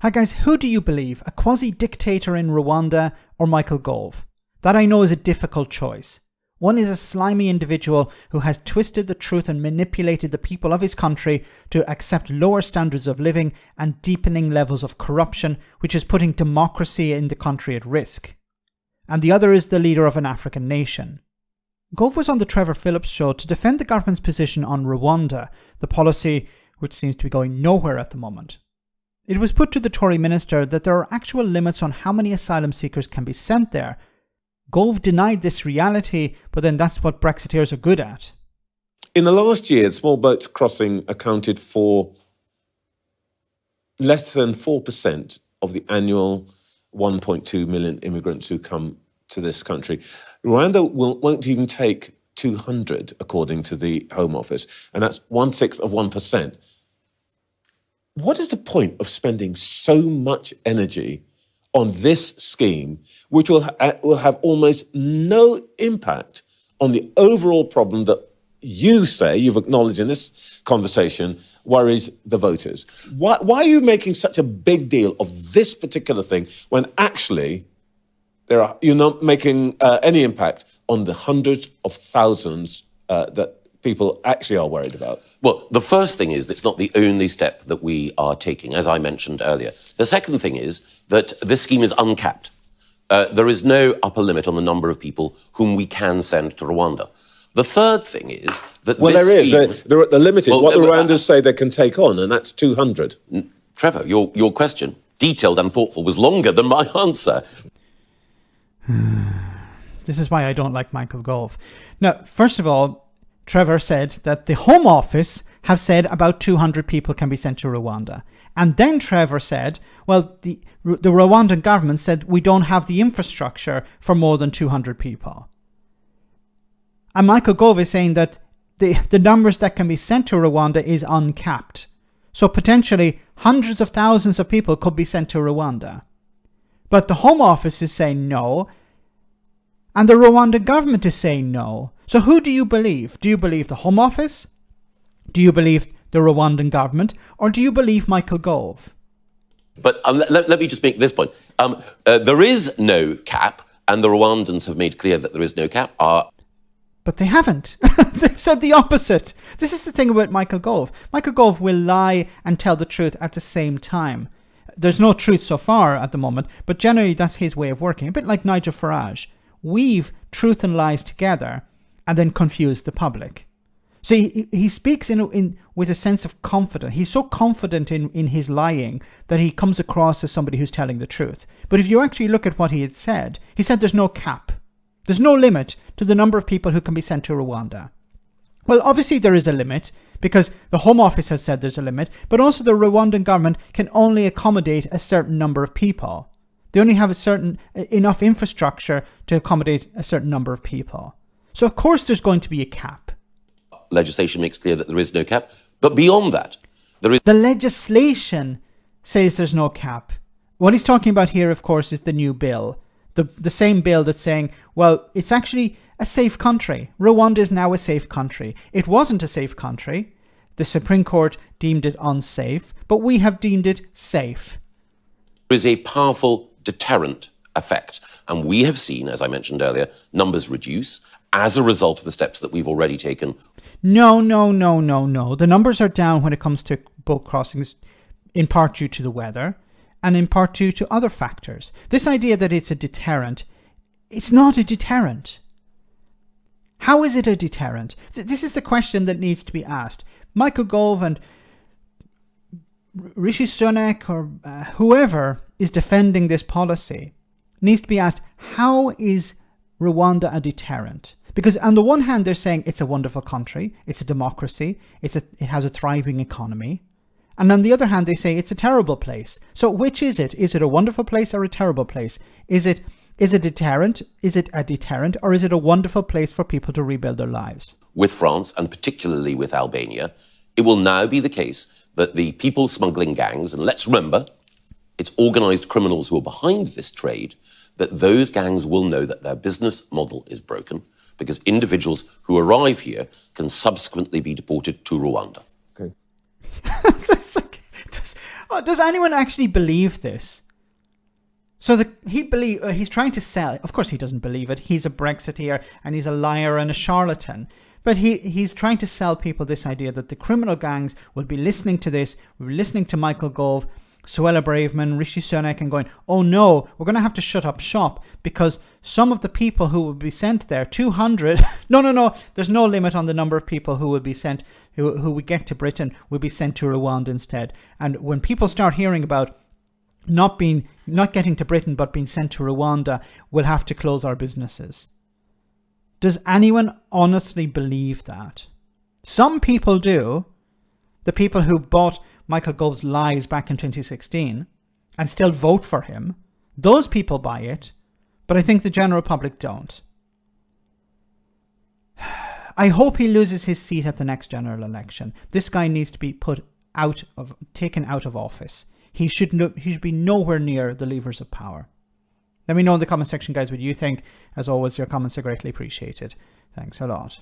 Hi guys, who do you believe? A quasi-dictator in Rwanda or Michael Gove? That I know is a difficult choice. One is a slimy individual who has twisted the truth and manipulated the people of his country to accept lower standards of living and deepening levels of corruption, which is putting democracy in the country at risk. And the other is the leader of an African nation. Gove was on the Trevor Phillips show to defend the government's position on Rwanda, the policy which seems to be going nowhere at the moment. It was put to the Tory minister that there are actual limits on how many asylum seekers can be sent there. Gove denied this reality, but then that's what Brexiteers are good at. In the last year, small boats crossing accounted for less than 4% of the annual 1.2 million immigrants who come to this country. Rwanda won't even take 200, according to the Home Office, and that's 1/6 of 1%. What is the point of spending so much energy on this scheme, which will have almost no impact on the overall problem that you say, you've acknowledged in this conversation, worries the voters? Why are you making such a big deal of this particular thing when actually you're not making any impact on the hundreds of thousands that people actually are worried about? Well, the first thing is that it's not the only step that we are taking, as I mentioned earlier. The second thing is that this scheme is uncapped. There is no upper limit on the number of people whom we can send to Rwanda. The third thing is that the limit is what the Rwandans say they can take on, and that's 200. Trevor, your question, detailed and thoughtful, was longer than my answer. This is why I don't like Michael Gove. Now, first of all, Trevor said that the Home Office have said about 200 people can be sent to Rwanda. And then Trevor said, well, the Rwandan government said we don't have the infrastructure for more than 200 people. And Michael Gove is saying that the numbers that can be sent to Rwanda is uncapped. So potentially hundreds of thousands of people could be sent to Rwanda. But the Home Office is saying no. And the Rwandan government is saying no. So who do you believe? Do you believe the Home Office? Do you believe the Rwandan government? Or do you believe Michael Gove? But let me just make this point. There is no cap, and the Rwandans have made clear that there is no cap. But they haven't. They've said the opposite. This is the thing about Michael Gove. Michael Gove will lie and tell the truth at the same time. There's no truth so far at the moment, but generally that's his way of working. A bit like Nigel Farage. Weave truth and lies together and then confuse the public. So he speaks with a sense of confidence. He's so confident in his lying that he comes across as somebody who's telling the truth. But if you actually look at what he said there's no cap. There's no limit to the number of people who can be sent to Rwanda. Well, obviously there is a limit because the Home Office has said there's a limit, but also the Rwandan government can only accommodate a certain number of people. They only have enough infrastructure to accommodate a certain number of people. So of course there's going to be a cap. Legislation makes clear that there is no cap. But beyond that, there is... The legislation says there's no cap. What he's talking about here, of course, is the new bill. The same bill that's saying, well, it's actually a safe country. Rwanda is now a safe country. It wasn't a safe country. The Supreme Court deemed it unsafe, but we have deemed it safe. There is a powerful deterrent effect. And we have seen, as I mentioned earlier, numbers reduce as a result of the steps that we've already taken. No. The numbers are down when it comes to boat crossings, in part due to the weather and in part due to other factors. This idea that it's a deterrent, it's not a deterrent. How is it a deterrent? This is the question that needs to be asked. Michael Gove and Rishi Sunak or whoever is defending this policy needs to be asked, how is Rwanda a deterrent? Because on the one hand, they're saying it's a wonderful country, it's a democracy, it has a thriving economy. And on the other hand, they say it's a terrible place. So which is it? Is it a wonderful place or a terrible place? Is it a deterrent? Is it a deterrent? Or is it a wonderful place for people to rebuild their lives? With France, and particularly with Albania, it will now be the case that the people smuggling gangs, and let's remember, it's organised criminals who are behind this trade, that those gangs will know that their business model is broken because individuals who arrive here can subsequently be deported to Rwanda. Okay. Oh, does anyone actually believe this? So he's trying to sell. Of course, he doesn't believe it. He's a Brexiteer and he's a liar and a charlatan. But he's trying to sell people this idea that the criminal gangs will be listening to this, will be listening to Michael Gove, Suella Braverman, Rishi Sunak, and going, oh no, we're going to have to shut up shop because some of the people who will be sent there, 200, no, there's no limit on the number of people who will be sent, who we get to Britain, will be sent to Rwanda instead. And when people start hearing about not getting to Britain but being sent to Rwanda, we'll have to close our businesses. Does anyone honestly believe that? Some people do. The people who bought Michael Gove's lies back in 2016 and still vote for him, those people buy it, but I think the general public don't. I hope he loses his seat at the next general election. This guy needs to be taken out of office. He should be nowhere near the levers of power. Let me know in the comment section, guys, what you think. As always, your comments are greatly appreciated. Thanks a lot.